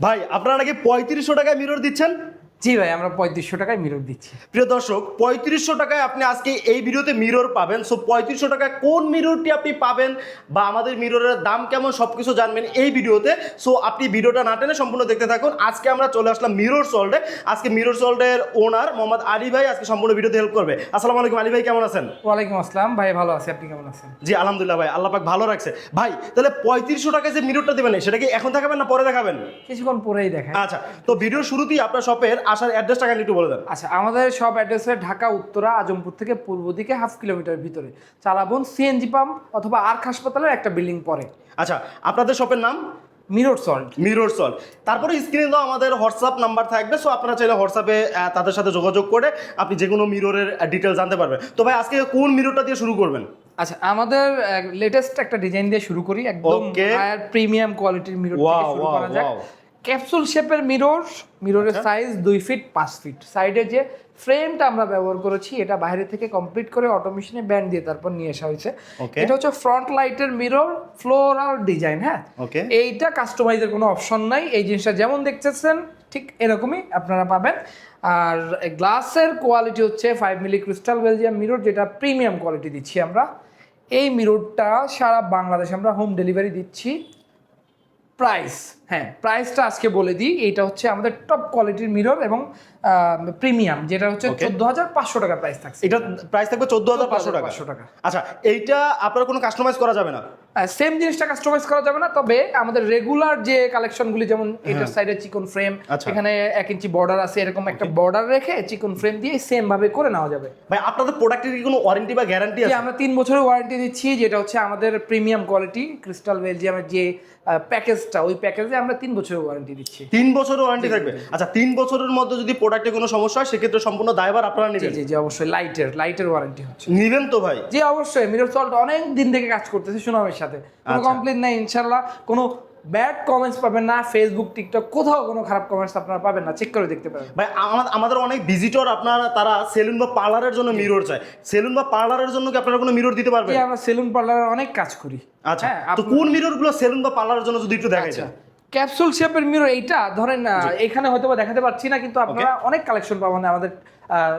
ভাই আপনারা নাকি 3500 টাকায় মিরর দিচ্ছেন? জি ভাই, আমরা 3500 টাকায় মিরর দিচ্ছি। প্রিয় দর্শক, 3500 টাকায় আপনি আজকে এই ভিডিওতে মিরর পাবেন। সো 3500 টাকায় কোন মিররটি আপনি পাবেন বা আমাদের মিররের দাম কেমন সবকিছু জানবেন এই ভিডিওতে। সো আপনি ভিডিওটা না টেনে সম্পূর্ণ দেখতে থাকুন। আজকে আমরা চলে আসলাম মিরর সল্টে। আজকে মিরর সল্টের ওনার মোহাম্মদ আলী ভাই আজকে সম্পূর্ণ ভিডিওতে হেল্প করবে। আসসালামু আলাইকুম আলী ভাই, কেমন আছেন? ওয়ালাইকুম আসসালাম ভাই, ভালো আছি, আপনি কেমন আছেন? জি আলহামদুলিল্লাহ ভাই, আল্লাহ পাক ভালো রাখছে। ভাই তাহলে 3500 টাকায় যে মিররটা দেবেন সেটা কি এখন দেখাবেন না পরে দেখাবেন? কিছুক্ষণ পরেই দেখেন। আচ্ছা, তো ভিডিওর শুরুতেই আপনার শপের আসার অ্যাড্রেসটা একটু বলে দেন। আচ্ছা, আমাদের সব অ্যাড্রেসে ঢাকা উত্তরা আজমপুর থেকে পূর্ব দিকে 1/2 কিলোমিটার ভিতরে চালাবন সিএনজি পাম্প অথবা আর্ক হাসপাতালের একটা বিল্ডিং পরে। আচ্ছা, আপনাদের শপের নাম মিরর সল্ট। Mirror salt. তারপরে স্ক্রিনে তো আমাদের হোয়াটসঅ্যাপ নাম্বার থাকবে। সো আপনারা চাইলে হোয়াটসঅ্যাপে তাদের সাথে যোগাযোগ করে আপনি যে কোনো মিররের ডিটেল জানতে পারবেন। তো ভাই আজকে কোন মিররটা দিয়ে শুরু করবেন? আচ্ছা, আমাদের লেটেস্ট একটা ডিজাইন দিয়ে শুরু করি, একদম Okay. হায়ার প্রিমিয়াম কোয়ালিটির মিরর থেকে Wow, শুরু wow, করা যাক। wow. ক্যাপসুল শেপের মিরর, মিররের আচ্ছা। Size 2 feet 5 feet. সাইডে যে ফ্রেমটা আমরা ব্যবহার করেছি এটা বাইরে থেকে কমপ্লিট করে অটোমেশনে ব্যান্ড দিয়ে তারপর নিয়ে আসা হয়েছে। Okay. এটা হচ্ছে ফ্রন্ট লাইটের মিরর, ফ্লোরাল ডিজাইন। হ্যাঁ, Okay. এইটা কাস্টমাইজের কোনো অপশন নাই, এই জিনিসটা যেমন দেখতেছেন ঠিক এরকমই আপনারা পাবেন। আর গ্লাসের কোয়ালিটি হচ্ছে 5 মিলি ক্রিস্টাল বেলজিয়াম মিরর, যেটা প্রিমিয়াম কোয়ালিটি দিচ্ছি আমরা। এই মিররটা সারা বাংলাদেশে আমরা হোম ডেলিভারি দিচ্ছি। প্রাইস, হ্যাঁ প্রাইসটা আজকে বলে দিই। এইটা হচ্ছে আমাদের টপ কোয়ালিটির মিরর এবং প্রিমিয়াম, যেটা হচ্ছে 14,500 টাকা প্রাইস থাকছে। এটা প্রাইস থাকবে 14,500 টাকা। 14,500 টাকা। আচ্ছা, এইটা আপনারা কোনো কাস্টমাইজ করা যাবে না? সেম জিনিসটা কাস্টমাইজ করা যাবে না, তবে আমাদের রেগুলার যে কালেকশনগুলি, যেমন এটার সাইডে চিকন ফ্রেম, আচ্ছা। এখানে 1 ইঞ্চি বর্ডার আছে, এরকম একটা বর্ডার রেখে চিকন ফ্রেম দিয়ে সেম ভাবে করে নেওয়া যাবে। ভাই আপনাদের প্রোডাক্টের কি কোনো ওয়ারেন্টি বা গ্যারান্টি যে আছে? আমরা 3 বছরের ওয়ারেন্টি দিচ্ছি, যেটা হচ্ছে আমাদের প্রিমিয়াম কোয়ালিটি ক্রিস্টাল বেলজিয়ামের যে প্যাকেজটা, ওই প্যাকেজে আমরা 3 বছরের ওয়ারেন্টি দিচ্ছি। 3 বছরের ওয়ারেন্টি থাকবে? আচ্ছা, 3 বছরের মধ্যে যদি প্রোডাক্টে কোনো সমস্যা হয় সেক্ষেত্রে সম্পূর্ণ দায়ভার আপনারা জি নেবেন? জি জি, অবশ্যই লাইটের ওয়ারেন্টি হচ্ছে। নেবেন তো ভাই? জি অবশ্যই, মিরর সল্ট অনেক দিন থেকে কাজ করতেছে সুনামের সাথে, কোনো আচ্ছা। কমপ্লেইন নাই ইনশাআল্লাহ। কোনো ব্যাড কমেন্টস পাবেন না, ফেসবুক টিকটক কোথাও কোনো খারাপ কমেন্টস আপনারা পাবেন না, চেক করে দেখতে পারেন। ভাই আমাদের অনেক ভিজিটর আপনারা তারা সেলুন বা পার্লারের জন্য মিরর চায়। সেলুন বা পার্লারের জন্য কি আপনারা কোনো মিরর দিতে পারবেন? যে আমরা সেলুন পার্লারে অনেক কাজ করি। আচ্ছা, হ্যাঁ, তো কোন মিররগুলো সেলুন বা পার্লারের জন্য যদি একটু দেখাই আচ্ছা, যায়? ক্যাপসুল শেপের মিরর এইটা ধরেন এখানে হয়তো বা দেখাতে পারছি না, কিন্তু আপনারা অনেক কালেকশন পাবেন আমাদের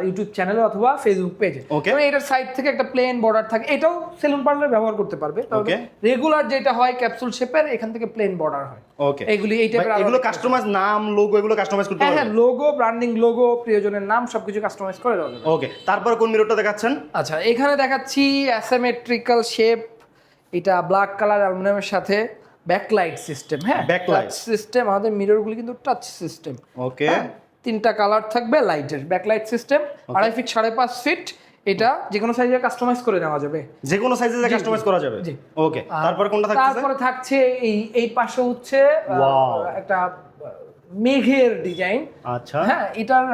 ইউটিউব চ্যানেলে অথবা ফেসবুক পেজে। Okay. এটার সাইড থেকে একটা প্লেন বর্ডার থাকে, এটাও সেলুন পার্লারে ব্যবহার করতে পারবে। তবে Okay. রেগুলার যেটা হয় ক্যাপসুল শেপের, এখান থেকে প্লেন বর্ডার হয়। ওকে, এইগুলি এই টাইপের এগুলো কাস্টমাইজ নাম লোগো এগুলো কাস্টমাইজ করতে হ্যাঁ পারবেন? হ্যাঁ, লোগো, ব্র্যান্ডিং লোগো, প্রিয়জনের নাম সবকিছু কাস্টমাইজ করে দেওয়া যাবে। ওকে, তারপর কোন মিররটা দেখাচ্ছেন? আচ্ছা, এখানে দেখাচ্ছি অ্যাসিমেট্রিক্যাল শেপ, এটা ব্ল্যাক কালার অ্যালুমিনিয়ামের সাথে ব্যাকলাইট সিস্টেম। হ্যাঁ, Backlight সিস্টেম, আমাদের মিররগুলি কিন্তু টাচ সিস্টেম। ওকে, 3টা কালার থাকবে লাইটের, ব্যাকলাইট সিস্টেম, 2.5 ফিট 5.5 ফিট। এটা যে কোনো সাইজে কাস্টমাইজ করে নেওয়া যাবে, যে কোনো সাইজে কাস্টমাইজ করা যাবে। জি। ওকে, তারপর কোনটা থাকছে? তারপরে থাকছে এই পাশে হচ্ছে Wow. একটা মেঘের ডিজাইন। আচ্ছা, হ্যাঁ, এটার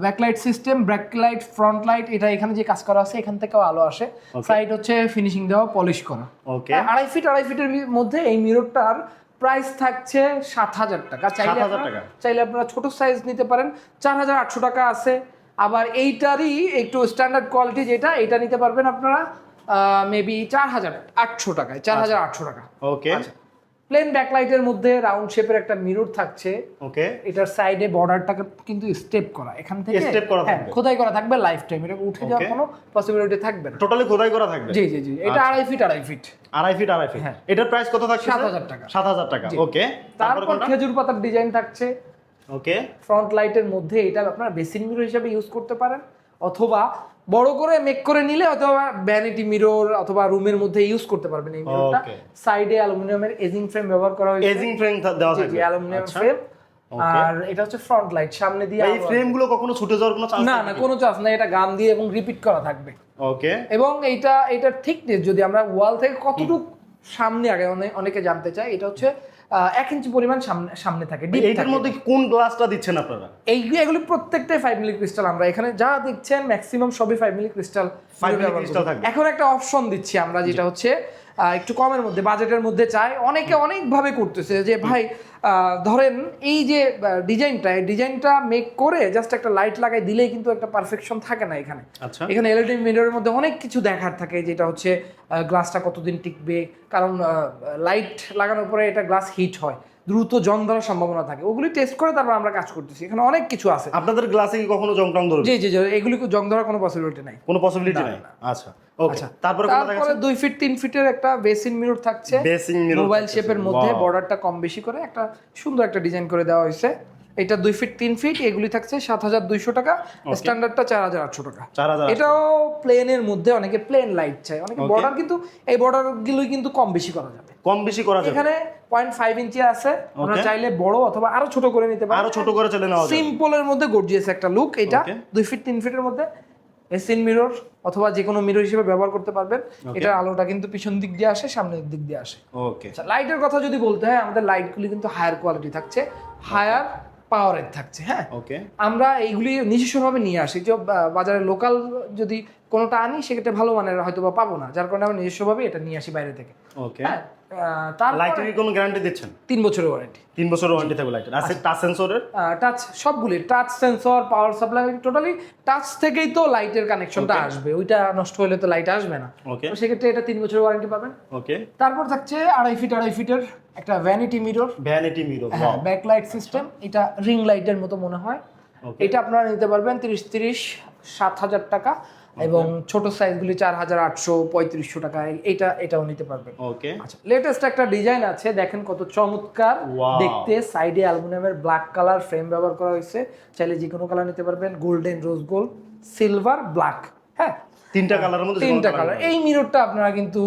backlight system, backlight, front light, এটা এখানে যে কাজ করা আছে এখান থেকেও আলো আসে। সাইড হচ্ছে ফিনিশিং দেওয়া, পলিশ করা। ওকে, 2.5 ফিটের মধ্যে এই মিররটার প্রাইস থাকছে 7,000 টাকা। 7,000 টাকা। চাইলে আপনারা ছোট সাইজ নিতে পারেন, 4,800 টাকা আছে। আবার এইটারই একটু স্ট্যান্ডার্ড কোয়ালিটি যেটা, এটা নিতে পারবেন আপনারা মেবি 4,800 টাকায়, 4,800 টাকা। ওকে, প্লেন ব্যাকলাইটের মধ্যে রাউন্ড শেপের একটা মিরর থাকছে। ওকে, এটার সাইডে বর্ডারটাকে কিন্তু স্টেপ করা, এখান থেকে Step করা হ্যাঁ, থাকবে। খোদাই করা থাকবে লাইফ টাইম, এটা উঠে যাওয়ার Okay. কোনো পসিবিলিটি থাকবে না। টোটালি খোদাই করা থাকবে? জি জি জি, এটা 2.5 ফিট 2.5 ফিট, 2.5 ফিট। হ্যাঁ। এটার প্রাইস কত থাকছে? 7,000 টাকা। 7,000 টাকা। ওকে, তারপর তারপর কোনটা? খেজুর পাতার ডিজাইন থাকছে ওকে, ফ্রন্ট লাইটের মধ্যে। এটা আপনারা বেসিন মিরর হিসেবে ইউজ করতে পারেন, অথবা বড় করে মেক করে নিলে অথবা ভ্যানিটি মিরর অথবা রুমের মধ্যে ইউজ করতে পারবেন এই মিররটা। Okay. সাইডে অ্যালুমিনিয়ামের এজিং ফ্রেম ব্যবহার করা হয়েছে। এজিং ফ্রেম দেওয়া জি থাকবে? জি, অ্যালুমিনিয়াম আচ্ছা। ফ্রেম। Okay. আর এটা হচ্ছে ফ্রন্ট লাইট, সামনে দিয়ে এই আলো আসবে। ফ্রেমগুলো কখনো ছুটে যাওয়ার কোনো চান্স না না, কোনো চান্স নাই, এটা গান দিয়ে এবং রিপিট করা থাকবে। ওকে, এবং এটার থিকনেস যদি আমরা ওয়াল থেকে কতটুকু সামনে, আগে অনেকে জানতে চায়, এটা হচ্ছে 1 ইঞ্চি পরিমাণ সামনে থাকে, ডিপ এইটার থাকে। মধ্যে কোন গ্লাসটা দিচ্ছেন আপনারা? এগুলি প্রত্যেকটাই 5 মিলি ক্রিস্টাল। আমরা এখানে যা দেখছেন ম্যাক্সিমাম সবই 5 মিলি ক্রিস্টাল। 5 মিলি ক্রিস্টাল থাকবে। এখন একটা অপশন দিচ্ছি আমরা, যেটা হচ্ছে একটু কমের মধ্যে, বাজেটের মধ্যে চাই। অনেকে অনেকভাবে করতেছে যে ভাই ধরেন এই যে ডিজাইনটা মেক করে জাস্ট একটা লাইট লাগাই দিলেই কিন্তু একটা পারফেকশন থাকে না এখানে। আচ্ছা, এখানে এলইডি মিররের মধ্যে অনেক কিছু দেখার থাকে, যেটা হচ্ছে গ্লাসটা কতদিন টিকবে, কারণ লাইট লাগানোর পরে এটা গ্লাস হিট হয়, দ্রুত জং ধরার সম্ভাবনা থাকে, ওগুলি টেস্ট করে তারপর আমরা কাজ করতেছি। এখানে অনেক কিছু আছে। আপনাদের গ্লাসে কি কখনো জং টং ধরবে? জি জি জি, এগুলি জং ধরার কোনো পসিবিলিটি নাই। কোনো পসিবিলিটি নাই। আচ্ছা ওকে, তারপরে তারপরে 2 ফিট 3 ফিটের একটা বেসিন মিরর থাকছে, বেসিং মিরর মোবাইল শেপের মধ্যে, বর্ডারটা কম বেশি করে একটা সুন্দর একটা ডিজাইন করে দেওয়া হয়েছে। এটা 2 ফিট 3 ফিট, এগুলি থাকছে 7200 টাকা, স্ট্যান্ডার্ডটা 4800 টাকা। 4000। এটাও প্লেনের মধ্যে, অনেকে প্লেন লাইট চায়, অনেকে বর্ডার, কিন্তু এই বর্ডারগুলোই কিন্তু কম বেশি করা যাবে। কম বেশি করা যাবে। এখানে 0.5 ইঞ্চি আছে, আমরা চাইলে বড় অথবা আরো ছোট করে নিতে পারি, আরো ছোট করে চলে নেওয়া যাবে। সিম্পলের মধ্যে গর্জিয়াস একটা লুক। এটা 2 ফিট 3 ফিটের মধ্যে এসিন মিরর অথবা যে কোনো মিরর হিসেবে ব্যবহার করতে পারবেন। এটার আলোটা কিন্তু পিছন দিক দিয়ে আসে, সামনের দিক দিয়ে আসে। ওকে, আচ্ছা, লাইটের কথা যদি বলতে হয়, আমাদের লাইটগুলি কিন্তু হায়ার কোয়ালিটি থাকছে, হায়ার পাওয়ারের থাকছে। হ্যাঁ, ওকে, আমরা এইগুলি নিজস্বভাবে নিয়ে আসি, যে বাজারে লোকাল যদি কোনোটা আনি সেক্ষেত্রে ভালো মানের হয়তো বা পাবো না, যার কারণে আমরা নিজস্বভাবে এটা নিয়ে আসি বাইরে থেকে। ওকে, তার লাইটের কি কোনো গ্যারান্টি দিচ্ছেন? 3 বছরের ওয়ারেন্টি। 3 বছরের ওয়ারেন্টি থাকবে লাইটের। আছে টাচ সেন্সরের? টাচ, সবগুলি touch sensor, power supply, totally touch থেকেই তো লাইটের কানেকশনটা আসবে, ওইটা নষ্ট হলে তো লাইট আসবে না। ওকে, তো সেক্ষেত্রে এটা 3 বছরের ওয়ারেন্টি পাবেন। ওকে, তারপর থাকছে 2.5 ফিটের একটা vanity mirror, vanity mirror, back light system. এটা রিং লাইটের মতো মনে হয়। এটা আপনারা নিতে পারবেন 30-7000 টাকা, এবং ছোট সাইজগুলি 4800-3500 টাকা, এটাও নিতে পারবেন। ওকে, আচ্ছা, লেটেস্ট একটা ডিজাইন আছে, দেখেন কত চমৎকার দেখতে। সাইডে অ্যালুমিনিয়ামের ব্ল্যাক কালার ফ্রেম ব্যবহার করা হয়েছে, চাইলে যে কোনো কালার নিতে পারবেন, golden, rose gold, silver, black. হ্যাঁ, 3টা কালারের মধ্যে 3টা কালার। এই মিররটা আপনারা কিন্তু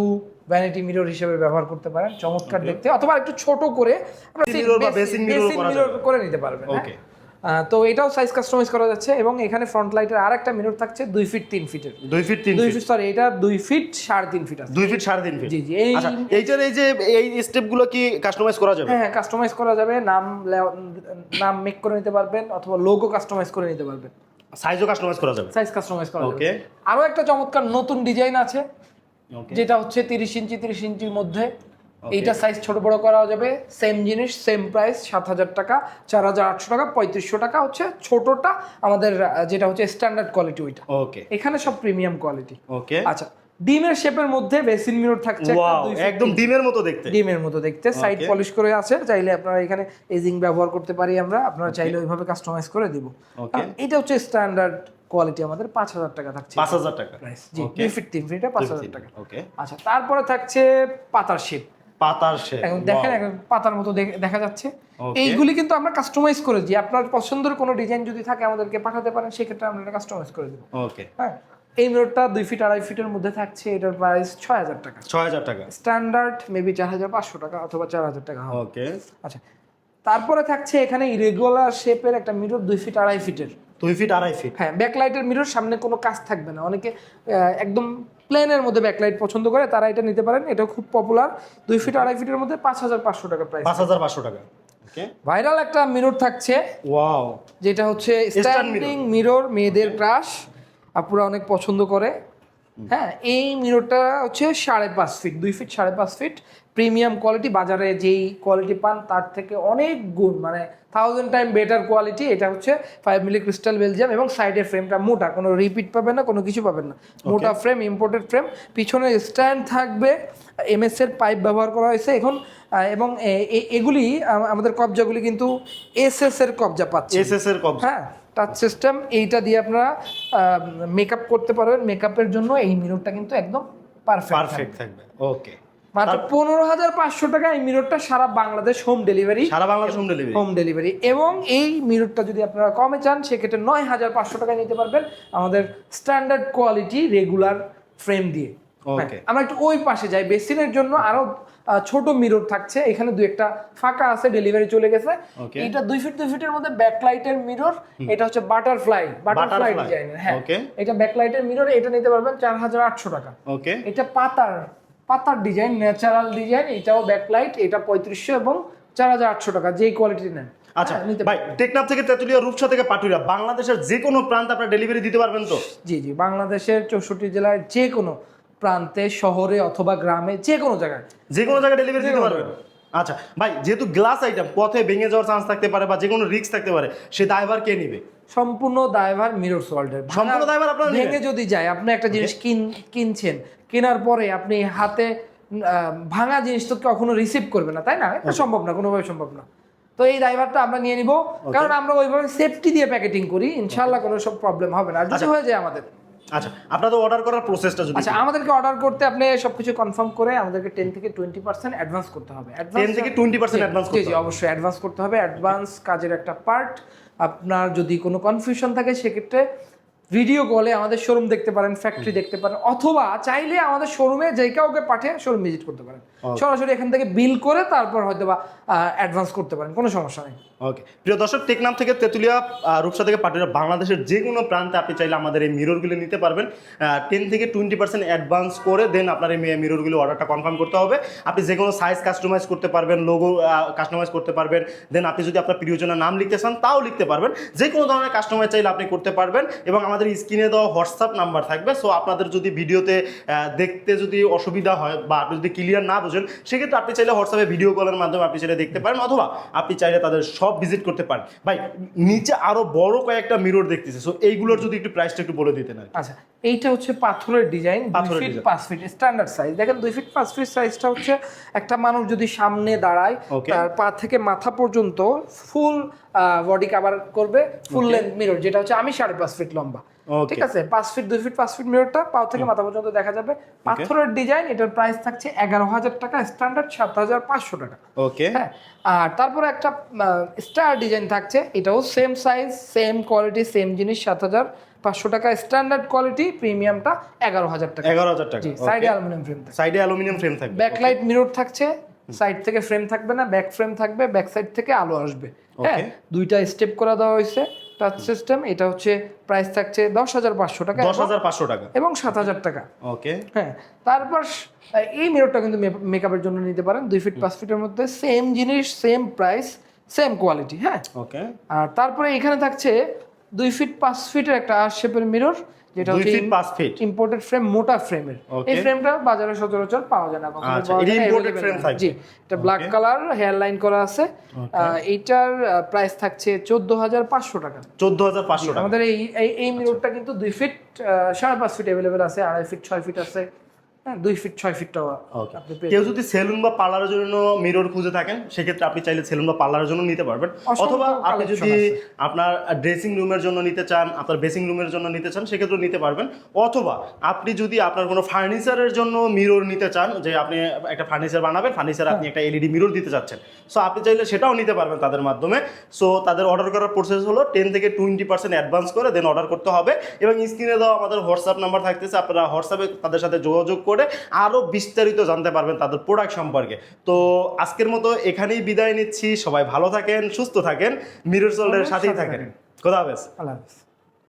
ভ্যানিটি মিরর হিসেবে ব্যবহার করতে পারেন, চমৎকার দেখতে। অথবা একটু ছোট করে বেসিন মিরর করে নিতে পারবেন। ওকে, তো এটাও সাইজ কাস্টমাইজ করা যাচ্ছে। এবং এখানে ফ্রন্ট লাইটের আরেকটা মিরর থাকছে 2 ফিট 3 ফিটের। 2 ফিট 3 ফিট, সরি, এটা 2 ফিট 3.5 ফিট আছে। 2 ফিট 3.5 ফিট। জি জি। আচ্ছা, এইটার এই যে এই স্টেপগুলো কি কাস্টমাইজ করা যাবে? হ্যাঁ, কাস্টমাইজ করা যাবে, নাম মেক করে নিতে পারবেন, অথবা লোগো কাস্টমাইজ করে নিতে পারবেন, সাইজও কাস্টমাইজ করা যাবে। সাইজ কাস্টমাইজ করা যাবে। ওকে, আরো একটা চমৎকার নতুন ডিজাইন আছে, ওকে, যেটা হচ্ছে 30 ইঞ্চি 30 ইঞ্চির মধ্যে। এইটা সাইজ ছোট বড় করা যাবে, সেম জিনিস, সেম প্রাইস, 7000 টাকা, 4800 টাকা, 3500 টাকা হচ্ছে ছোটটা আমাদের, যেটা হচ্ছে স্ট্যান্ডার্ড কোয়ালিটি ওইটা। ওকে, এখানে সব প্রিমিয়াম কোয়ালিটি। ওকে, আচ্ছা, ডিমের শেপের মধ্যে বেসিন মিরর থাকছে, ওয়াও, একদম ডিমের মতো দেখতে। ডিমের মতো দেখতে, সাইড পলিশ করে আছে, চাইলে আপনারা এখানে এজিং ব্যবহার করতে পারি আমরা, আপনারা চাইলে ওইভাবে কাস্টমাইজ করে দিব। এটা হচ্ছে স্ট্যান্ডার্ড কোয়ালিটি, আমাদের 5000 টাকা থাকছে, 5000 টাকা প্রাইস। জি, 2 ফিট 3 ফিট 5000 টাকা। ওকে, আচ্ছা, তারপরে থাকছে পাতার শেপ। পাতার শেপ, এখন দেখেন, এখন পাতার মতো দেখা যাচ্ছে। এইগুলি কিন্তু আমরা কাস্টমাইজ করে দিই, আপনার পছন্দের কোনো ডিজাইন যদি থাকে আমাদেরকে পাঠাতে পারেন, সেক্ষেত্রে আমরা এটা কাস্টমাইজ করে দেব। ওকে, হ্যাঁ, এই মিররটা 2 ফিট 2.5 ফিটের মধ্যে থাকছে, এটার প্রাইস 6000 টাকা। 6000 টাকা, স্ট্যান্ডার্ড মেবি 4500 টাকা অথবা 4000 টাকা হবে। ওকে, আচ্ছা, তারপরে থাকছে এখানে ইরেগুলার শেপের একটা মিরর 2 ফিট 2.5 ফিটের। 2 ফিট 2.5 ফিট। হ্যাঁ, ব্যাকলাইটের মিরর, সামনে কোনো কাজ থাকবে না, অনেকে একদম প্লেনের মধ্যে ব্যাকলাইট পছন্দ করে, তারা এটা নিতে পারেন, এটা খুব পপুলার। 2 ফিট 2.5 ফিটের মধ্যে 5500 টাকা প্রাইস। 5500 টাকা। ওকে, ভাইরাল একটা মিরর থাকছে, ওয়াও, যেটা হচ্ছে স্ট্যান্ডিং মিরর, মেয়েদের ক্রাশ, আপুরা অনেক পছন্দ করে। হ্যাঁ, এই মিররটা হচ্ছে 5.5 feet, 2 feet 5.5 feet, premium quality. বাজারে যেই কোয়ালিটি পান তার থেকে অনেক গুণ, মানে 1000 টাইম বেটার কোয়ালিটি। এটা হচ্ছে 5 মিলি ক্রিস্টাল বেলজিয়াম, এবং সাইডের ফ্রেমটা মোটা, কোনো রিপিট পাবেন না, কোনো কিছু পাবেন না, মোটা ফ্রেম, ইম্পোর্টেড ফ্রেম। পিছনে স্ট্যান্ড থাকবে, এমএস এর পাইপ ব্যবহার করা হয়েছে এখন। এবং এগুলি আমাদের কবজাগুলি কিন্তু এসএস এর কবজা পাচ্ছে, এসএস এর কবজা। হ্যাঁ, টাচ সিস্টেম। এইটা দিয়ে আপনারা মেকআপ করতে পারবেন, মেকআপের জন্য এই মিররটা কিন্তু একদম পারফেক্ট থাকবে। ওকে, মাত্র 15500 টাকা এই মিররটা, সারা বাংলাদেশ হোম ডেলিভারি, সারা বাংলাদেশ হোম ডেলিভারি। এবং এই মিররটা যদি আপনারা কমে চান, সেক্ষেত্রে 9500 টাকায় নিতে পারবেন আমাদের স্ট্যান্ডার্ড কোয়ালিটি রেগুলার ফ্রেম দিয়ে। ওকে, আমরা একটু ওই পাশে যাই, বেসিনের জন্য আরো ছোট মিরর থাকছে, এখানে 2-1টা ফাঁকা আছে, ডেলিভারি চলে গেছে। এটা 2 ফিট 2 ফিটের মধ্যে ব্যাকলাইটের মিরর, এটা হচ্ছে বাটারফ্লাই ডিজাইনের। হ্যাঁ, এটা ব্যাকলাইটের মিরর, এটা নিতে পারবেন 4800 টাকা। ওকে, এটা পাতার ডিজাইন, ন্যাচারাল ডিজাইন, এটাও ব্যাকলাইট, এটা 3500 এবং 4800 টাকা, যেই কোয়ালিটি নেন। আচ্ছা ভাই, টেকনাফ থেকে তেতুলিয়া, রূপসা থেকে পাটুরিয়া, বাংলাদেশের যে কোনো প্রান্তে আপনারা ডেলিভারি দিতে পারবেন তো? জি জি, বাংলাদেশের 64 জেলার যে কোনো প্রান্তে, শহরে অথবা গ্রামে, যে কোনো জায়গায় ডেলিভারি দিতে পারবেন। আচ্ছা ভাই, যেহেতু গ্লাস আইটেম, পথে ভেঙে যাওয়ার চান্স থাকতে পারে বা যে কোনো রিস্ক থাকতে পারে, সে দায়ভার কে নেবে? সম্পূর্ণ দায়ভার মিরর ওয়ার্ল্ডের। সম্পূর্ণ দায়ভার আপনারা নেবেন? ভেঙে যদি যায়, আপনি একটা জিনিস কিনছেন, কেনার পরে আপনি হাতে ভাঙা জিনিস তো কখনো রিসিভ করবে না, তাই না? এটা সম্ভব না, কোনোভাবে সম্ভব না। তো এই ড্রাইভারটা আমরা নিয়ে নিব, কারণ আমরা ওইভাবে সেফটি দিয়ে প্যাকেটিং করি, ইনশাআল্লাহ কোনো সব প্রবলেম হবে না। আর যদি হয়ে যায় আমাদের, আচ্ছা আপনাদের অর্ডার করার প্রসেসটা যদি আচ্ছা আমাদেরকে অর্ডার করতে আপনি সবকিছু কনফার্ম করে আমাদেরকে 10 থেকে 20% অ্যাডভান্স করতে হবে। 10 থেকে 20% অ্যাডভান্স জি জি অবশ্যই অ্যাডভান্স করতে হবে। অ্যাডভান্স কাজের একটা পার্ট। আপনার যদি কোনো কনফিউশন থাকে সেক্ষেত্রে ভিডিও কলে আমাদের শোরুম দেখতে পারেন, ফ্যাক্টরি দেখতে পারেন, অথবা চাইলে আমাদের শোরুমে যে কাউকে পাঠিয়ে শোরুম ভিজিট করতে পারেন। সরাসরি এখান থেকে বিল করে তারপর হয়তো বা অ্যাডভান্স করতে পারেন, কোনো সমস্যা নেই। ওকে প্রিয় দর্শক, টেকনাম থেকে তেঁতুলিয়া, রূপসা থেকে পাটুরিয়া, বাংলাদেশের যে কোনো প্রান্তে আপনি চাইলে আমাদের এই মিররগুলো নিতে পারবেন। 10 থেকে 20% অ্যাডভান্স করে দেন আপনার এই মিররগুলো অর্ডারটা কনফার্ম করতে হবে। আপনি যে কোনো সাইজ কাস্টমাইজ করতে পারবেন, লোগো কাস্টমাইজ করতে পারবেন, দেন আপনি যদি আপনার প্রিয়জনের নাম লিখতে চান তাও লিখতে পারবেন। যে কোনো ধরনের কাস্টমাইজ চাইলে আপনি করতে পারবেন। এবং আমাদের স্ক্রিনে দেওয়া হোয়াটসঅ্যাপ নাম্বার থাকবে, সো আপনাদের যদি ভিডিওতে দেখতে যদি অসুবিধা হয় বা আপনি যদি ক্লিয়ার না বোঝেন, সেক্ষেত্রে আপনি চাইলে হোয়াটসঅ্যাপে ভিডিও কলের মাধ্যমে আপনি চাইলে দেখতে পারেন, অথবা আপনি চাইলে তাদের সব ভিজিট করতে পারেন। ভাই নিচে আরো বড় কয়েকটা মিরর দেখতেছি, সো এইগুলোর যদি একটু প্রাইসটা একটু বলে দিতেন। আচ্ছা এইটা হচ্ছে পাথরের design, 2 feet 5 feet standard size. দেখেন 2 ফিট 5 ফিট সাইজটা হচ্ছে একটা মানুষ যদি সামনে দাঁড়ায় তার পা থেকে মাথা পর্যন্ত ফুল বডি কভার করবে, ফুল লেন্থ মিরর, যেটা হচ্ছে আমি 5.5 ফিট লম্বা। ঠিক আছে, 5 ফিট 2 ফিট 5 ফিট মিররটা পা থেকে মাথা পর্যন্ত দেখা যাবে। পাথরের ডিজাইন, এটার প্রাইস থাকছে 11,000 টাকা, স্ট্যান্ডার্ড 7,500 টাকা। ওকে হ্যাঁ, আর তারপরে একটা স্টার ডিজাইন থাকছে, এটাও same size same quality same জিনিস, 7,500 টাকা। স্ট্যান্ডার্ড কোয়ালিটি, প্রিমিয়ামটা 11,000 টাকা। 11,000 টাকা। সাইডে অ্যালুমিনিয়াম ফ্রেম থাকছে, সাইডে অ্যালুমিনিয়াম ফ্রেম থাকবে। ব্যাকলাইট মিরর থাকছে, সাইড থেকে ফ্রেম থাকবে না, ব্যাক ফ্রেম থাকবে, ব্যাক সাইড থেকে আলো আসবে। হ্যাঁ, দুইটা স্টেপ করা দেওয়া হয়েছে টাচ সিস্টেম। এটা হচ্ছে প্রাইস থাকছে 10,500 টাকা, 10,500 টাকা এবং 7,000 টাকা। ওকে হ্যাঁ, তারপর এই মিররটা কিন্তু মেকআপের জন্য নিতে পারেন। 2 ফিট 5 ফিটের মধ্যে সেম জিনিস, সেম প্রাইস, সেম কোয়ালিটি। হ্যাঁ, ওকে। আর তারপরে এখানে থাকছে 2 ফিট 5 ফিটের একটা আর শেপের মিরর, যেটা 2 হচ্ছে ফিট 5 ফিট ইম্পোর্টেড ফ্রেম, মোটা ফ্রেমের। এই ফ্রেমটা বাজারে সচরাচর পাওয়া যায় না, কখনো আচ্ছা, পাওয়া এটা যায় না, ইম্পোর্টেড available ফ্রেম না। থাকবে। জি, এটা ব্ল্যাক কালার হেয়ার লাইন করা আছে। এইটার প্রাইস থাকছে 14,500 টাকা। 14,500 টাকা। আমাদের এই মিররটা কিন্তু 2 ফিট 5.5 ফিট अवेलेबल আছে, 2.5 ফিট 6 ফিট আছে, 2 ফিট 6 ফিটটাও আপনি পেয়ে কেউ যদি সেলুন বা পার্লারের জন্য মিরর খুঁজে থাকেন, সেক্ষেত্রে আপনি চাইলে সেলুন বা পার্লারের জন্য নিতে পারবেন। অথবা আপনি যদি আপনার ড্রেসিং রুমের জন্য নিতে চান, আপনার বেসিং রুমের জন্য নিতে চান, সেক্ষেত্রেও নিতে পারবেন। অথবা আপনি যদি আপনার কোনো ফার্নিচারের জন্য মিরর নিতে চান, যে আপনি একটা ফার্নিচার বানাবেন, ফার্নিচারে আপনি একটা এলইডি মিরর দিতে চাচ্ছেন, সো আপনি চাইলে সেটাও নিতে পারবেন তাদের মাধ্যমে। সো তাদের অর্ডার করার প্রসেস হলো 10 থেকে 20% অ্যাডভান্স করে দেন অর্ডার করতে হবে। এবং স্ক্রিনে দেওয়া আমাদের হোয়াটসঅ্যাপ নাম্বার থাকতেছে, আপনারা হোয়াটসঅ্যাপে তাদের সাথে যোগাযোগ করে আরও বিস্তারিত জানতে পারবেন তাদের প্রোডাক্ট সম্পর্কে। তো আজকের মতো এখানেই বিদায় নিচ্ছি। সবাই ভালো থাকেন, সুস্থ থাকেন, মিরর সোল্ডের সাথেই থাকেন। খোদা হাফেজ। আল্লাহ হাফেজ।